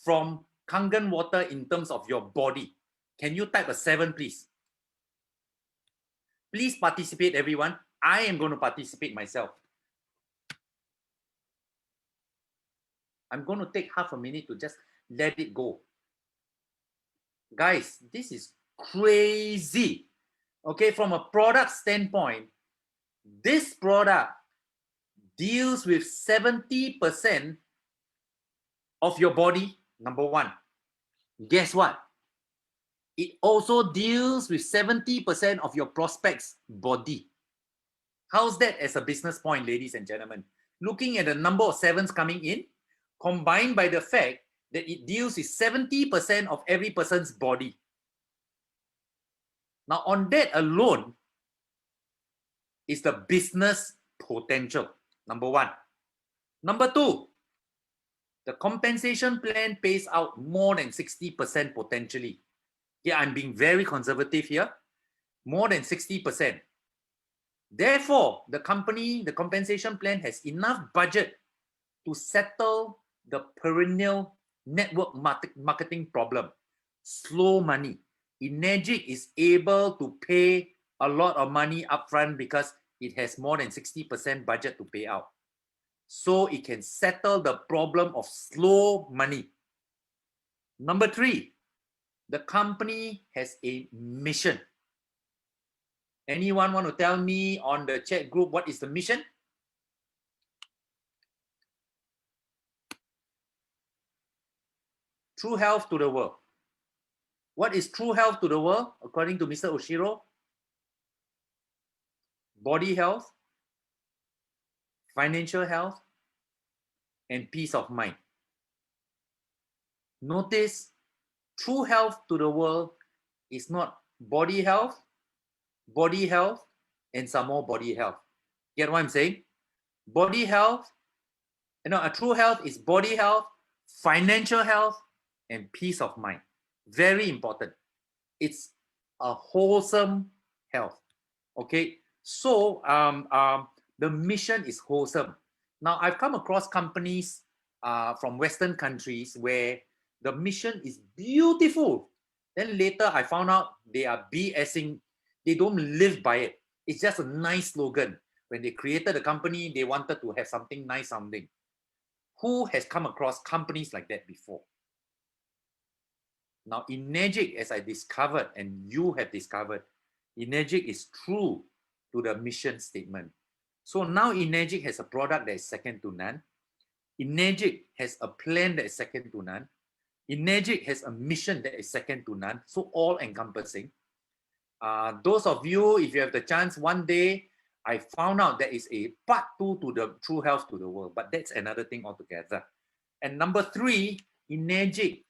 from Kangen water in terms of your body. Can you type a 7, please? Please participate, everyone. I am going to participate myself. I'm going to take half a minute to just let it go. Guys, this is crazy. Okay, from a product standpoint, this product deals with 70% of your body, number one. Guess what? It also deals with 70% of your prospect's body. How's that as a business point, ladies and gentlemen? Looking at the number of sevens coming in, combined by the fact that it deals with 70% of every person's body. Now, on that alone is the business potential, number one. Number two, the compensation plan pays out more than 60% potentially. Yeah, I'm being very conservative here. More than 60%. Therefore, the compensation plan has enough budget to settle the perennial network marketing problem. Slow money. Energic is able to pay a lot of money upfront because it has more than 60% budget to pay out. So it can settle the problem of slow money. Number three, the company has a mission. Anyone want to tell me on the chat group what is the mission? True health to the world. What is true health to the world according to Mr. Oshiro? Body health, financial health, and peace of mind. Notice, true health to the world is not body health, and some more body health. Get what I'm saying? Body health, a true health is body health, financial health, and peace of mind. Very important. It's a wholesome health. Okay, so the mission is wholesome. Now, I've come across companies from Western countries where the mission is beautiful. Then later I found out they are BSing. They don't live by it. It's just a nice slogan. When they created the company, they wanted to have something nice sounding. Who has come across companies like that before? Now, Energic, as I discovered, and you have discovered, Energic is true to the mission statement. So now Energic has a product that is second to none. Energic has a plan that is second to none. Energic has a mission that is second to none. So all encompassing. Those of you, if you have the chance, one day, I found out there is a part 2 to the true health to the world, but that's another thing altogether. And number 3, Energic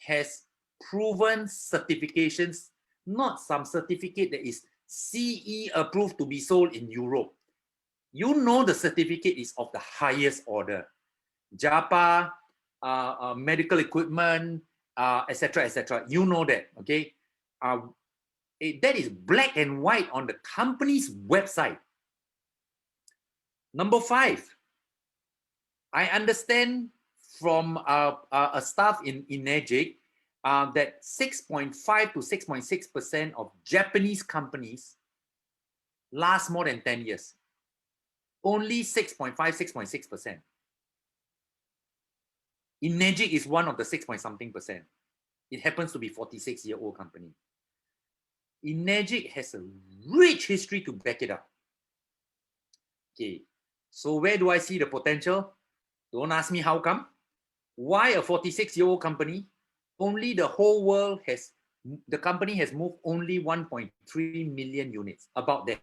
has proven certifications, not some certificate that is CE approved to be sold in Europe. You know the certificate is of the highest order. JAPA, medical equipment, etc., etc. You know that, okay? That is black and white on the company's website. Number 5, I understand from a staff in Energic that 6.5 to 6.6% of Japanese companies last more than 10 years. Only 6.5, 6.6%. Energic is one of the 6-point-something%. It happens to be 46-year-old company. Energic has a rich history to back it up. Okay, so where do I see the potential? Don't ask me how come. Why a 46-year-old company? Only the whole world has, the company has moved only 1.3 million units, about that.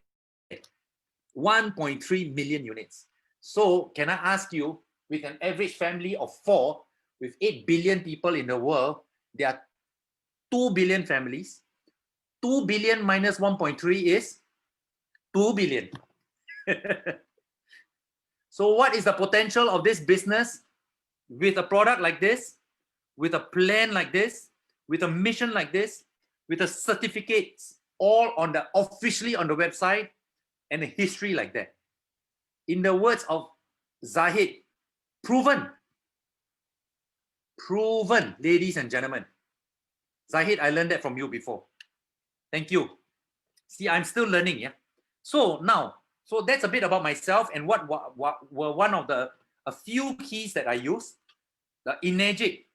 1.3 million units. So can I ask you, with an average family of 4, with 8 billion people in the world, there are 2 billion families. 2 billion minus 1.3 is 2 billion. So what is the potential of this business with a product like this, with a plan like this, with a mission like this, with a certificates all on the officially on the website, and a history like that? In the words of Zahid, proven. Proven, ladies and gentlemen. Zahid, I learned that from you before. Thank you. See, I'm still learning, yeah? So now, so that's a bit about myself and what were one of a few keys that I use. The Energic,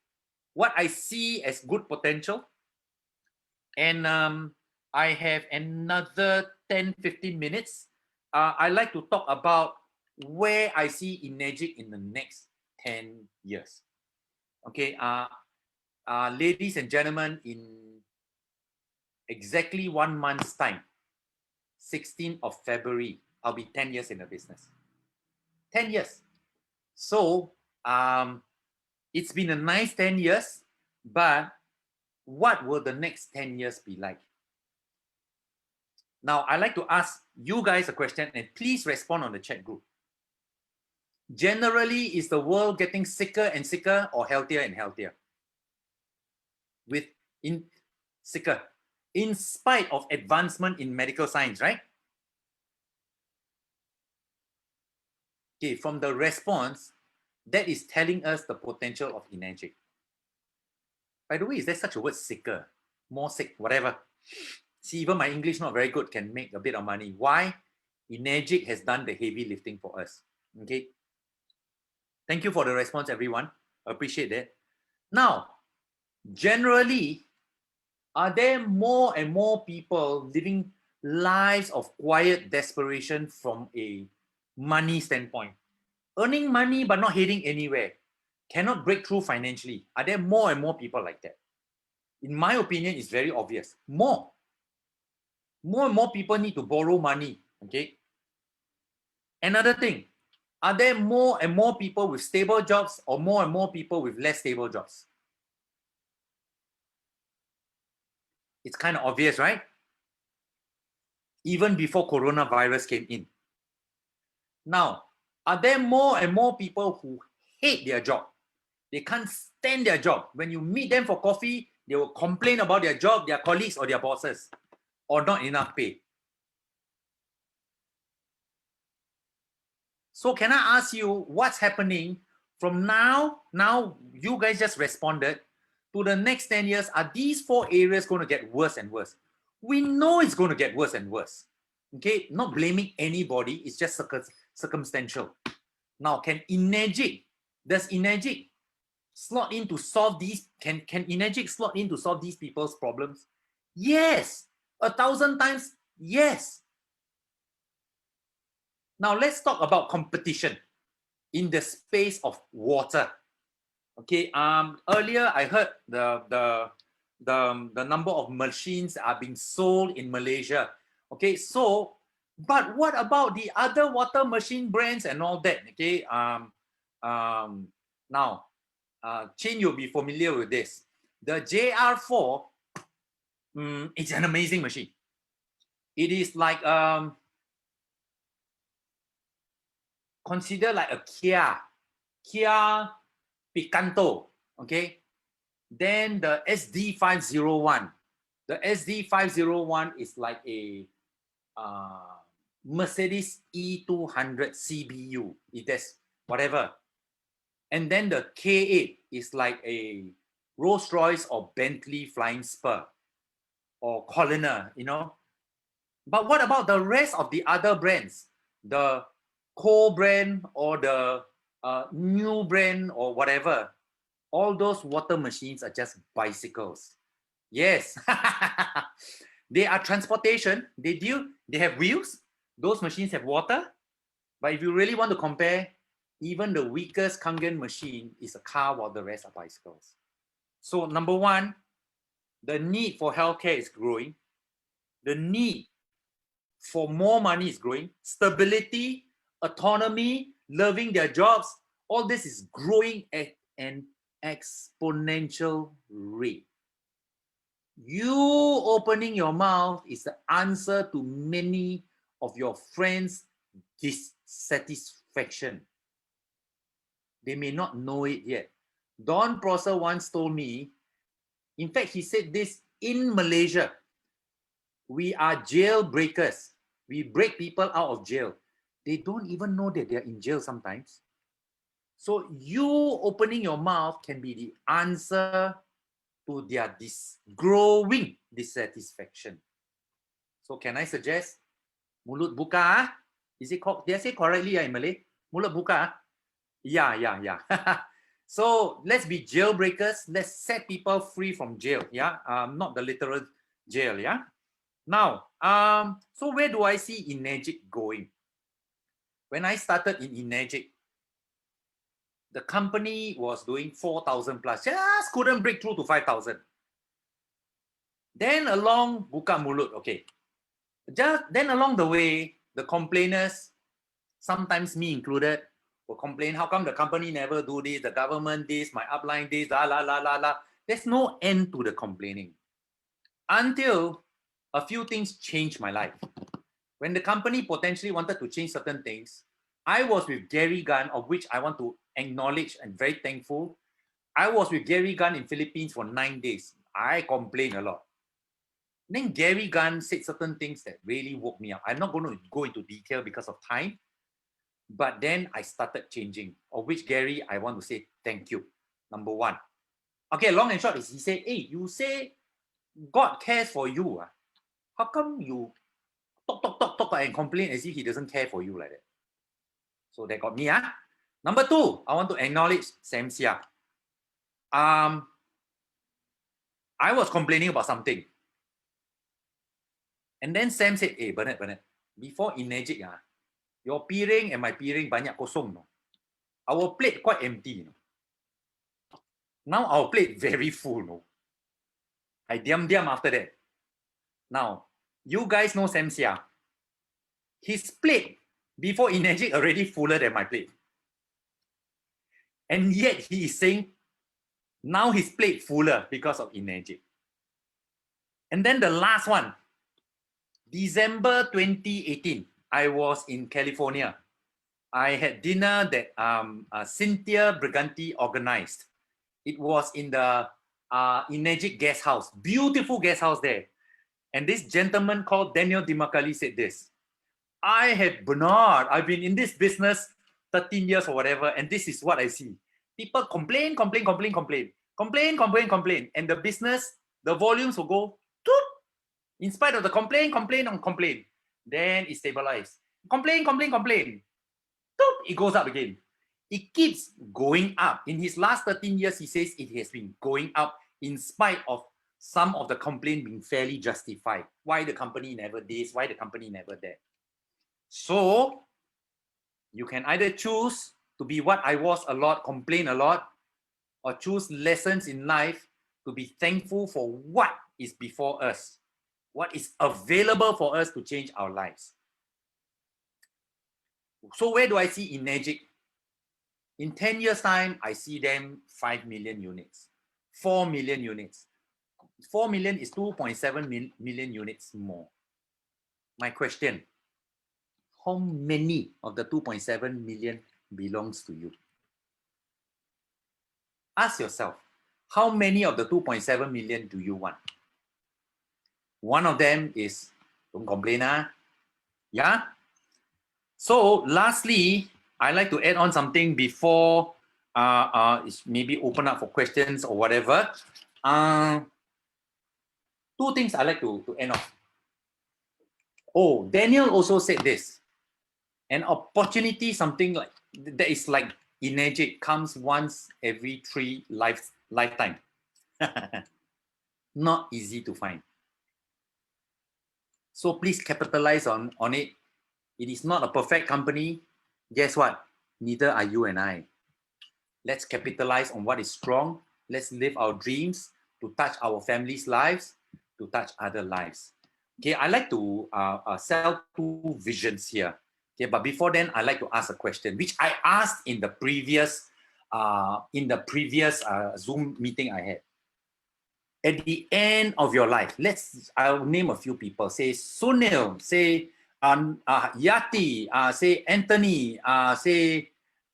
what I see as good potential. And I have another 10-15 minutes. I like to talk about where I see Energic in the next 10 years. Okay, ladies and gentlemen, in exactly 1 month's time, 16th of February, I'll be 10 years in the business. 10 years. So it's been a nice 10 years, but what will the next 10 years be like? Now, I'd like to ask you guys a question, and please respond on the chat group. Generally, is the world getting sicker and sicker or healthier and healthier? Sicker, in spite of advancement in medical science, right? Okay, from the response, that is telling us the potential of Energic. By the way, is there such a word, sicker? More sick, whatever. See, even my English not very good can make a bit of money. Why? Energic has done the heavy lifting for us. Okay. Thank you for the response, everyone. Appreciate that. Now, generally, are there more and more people living lives of quiet desperation from a money standpoint? Earning money but not heading anywhere. Cannot break through financially. Are there more and more people like that? In my opinion, it's very obvious. More and more people need to borrow money. Okay. Another thing, are there more and more people with stable jobs or more and more people with less stable jobs? It's kind of obvious, right? Even before coronavirus came in. Now, are there more and more people who hate their job? They can't stand their job. When you meet them for coffee, they will complain about their job, their colleagues, or their bosses, or not enough pay. So can I ask you what's happening from now you guys just responded, to the next 10 years? Are these 4 areas going to get worse and worse? We know it's going to get worse and worse. Okay, not blaming anybody, it's just circumstantial. Now, does Energic slot in to solve these? Can Energic slot in to solve these people's problems? Yes, 1,000 times yes. Now let's talk about competition in the space of water. Okay, earlier I heard the number of machines are being sold in Malaysia. Okay, so but what about the other water machine brands and all that? Okay, now Chin, you'll be familiar with this. The JR4, it's an amazing machine. It is like consider like a Kia Picanto, okay? Then the SD501. The SD501 is like a Mercedes E200 CBU. It is whatever. And then the K8 is like a Rolls-Royce or Bentley Flying Spur or Collier, you know? But what about the rest of the other brands? The Co brand or the New brand or whatever? All those water machines are just bicycles. Yes. They are transportation. They have wheels. Those machines have water. But if you really want to compare, even the weakest Kangen machine is a car while the rest are bicycles. So number one, the need for healthcare is growing. The need for more money is growing. Stability, autonomy, loving their jobs, all this is growing at an exponential rate. You opening your mouth is the answer to many of your friends' dissatisfaction. They may not know it yet. Don Prosser once told me, in fact, he said this in Malaysia, we are jailbreakers. We break people out of jail. They don't even know that they're in jail sometimes. So you opening your mouth can be the answer to their growing dissatisfaction. So can I suggest mulut buka? Is it called? Did I say correctly in Malay? Mulut buka? Yeah. So let's be jailbreakers. Let's set people free from jail. Yeah, not the literal jail. Yeah. Now, so where do I see Energic going? When I started in Enagic, the company was doing 4,000 plus, just couldn't break through to 5,000. Then along Buka Mulut, okay. Just then along the way, the complainers, sometimes me included, will complain, how come the company never do this, the government this, my upline this, la la la la la. There's no end to the complaining. Until a few things changed my life. When the company potentially wanted to change certain things, I was with Gary Gunn, of which I want to acknowledge and very thankful. I was with Gary Gunn in Philippines for 9 days. I complained a lot. Then Gary Gunn said certain things that really woke me up. I'm not going to go into detail because of time, but then I started changing, of which Gary, I want to say thank you. Number one. Okay, long and short is he said, hey, you say God cares for you. How come you talk and complain as if he doesn't care for you like that? So that got me. Number two, I want to acknowledge Sam Sia. I was complaining about something. And then Sam said, hey, Bernard, before Enagic, your piring and my piring banyak kosong. No? Our plate quite empty. No? Now our plate very full. No? I diam after that. Now, you guys know Sam Sia. His plate before Enagic already fuller than my plate. And yet he is saying, now his plate fuller because of Enagic. And then the last one, December 2018, I was in California. I had dinner that Cynthia Briganti organized. It was in the Enagic guest house, beautiful guest house there. And this gentleman called Daniel Dimacali said this, Bernard, I've been in this business 13 years or whatever, and this is what I see. People complain. And the business, the volumes will go, toop, in spite of the complain. Then it stabilizes. Complain. Toop, it goes up again. It keeps going up. In his last 13 years, he says it has been going up in spite of some of the complaint being fairly justified. Why the company never this, why the company never that. So you can either choose to be what I was a lot, complain a lot, or choose lessons in life to be thankful for what is before us, what is available for us to change our lives. So where do I see Enagic? In 10 years' time, I see them 5 million units, 4 million units. 4 million is 2.7 million units more. My question, how many of the 2.7 million belongs to you? Ask yourself, how many of the 2.7 million do you want? One of them is, don't complain, yeah? So lastly, I like to add on something before maybe open up for questions or whatever. Two things I like to end off. Oh, Daniel also said this. An opportunity, something like that is like Enagic, comes once every 3 lifetime. Not easy to find. So please capitalize on it. It is not a perfect company. Guess what? Neither are you and I. Let's capitalize on what is strong. Let's live our dreams to touch our family's lives, to touch other lives. Okay, I like to sell 2 visions here. Okay, but before then, I like to ask a question, which I asked in the previous Zoom meeting I had. At the end of your life, I'll name a few people. Say Sunil, say Yati, say Anthony, say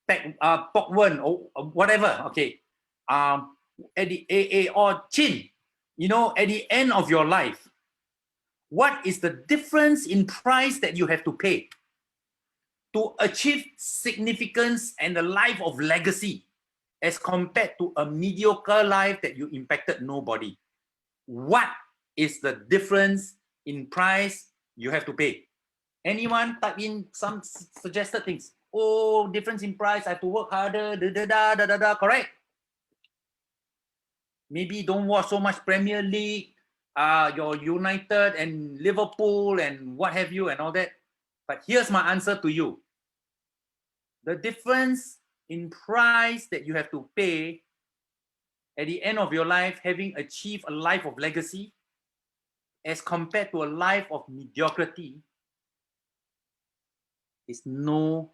Pok Wen, or whatever. Okay, at the or Chin. You know, at the end of your life, what is the difference in price that you have to pay to achieve significance and a life of legacy as compared to a mediocre life that you impacted nobody? What is the difference in price you have to pay? Anyone type in some suggested things? Oh, difference in price, I have to work harder, correct? Maybe don't watch so much Premier League, your United and Liverpool and what have you and all that. But here's my answer to you. The difference in price that you have to pay at the end of your life, having achieved a life of legacy, as compared to a life of mediocrity, is no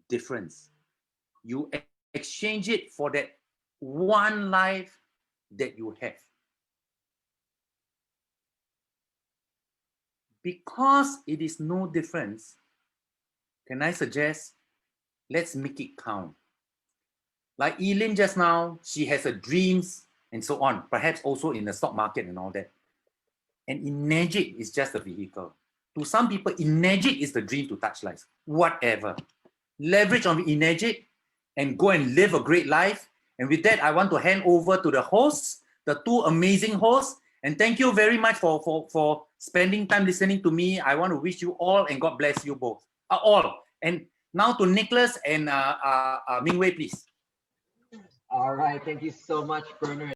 difference. You exchange it for that one life that you have. Because it is no difference, can I suggest, let's make it count. Like Eileen just now, she has her dreams and so on, perhaps also in the stock market and all that. And Enagic is just a vehicle. To some people, Enagic is the dream to touch lives. Whatever. Leverage on Enagic and go and live a great life. And with that, I want to hand over to the hosts, the two amazing hosts. And thank you very much for spending time listening to me. I want to wish you all and God bless you both. All. And now to Nicholas and Ming Wei, please. All right. Thank you so much, Bernard.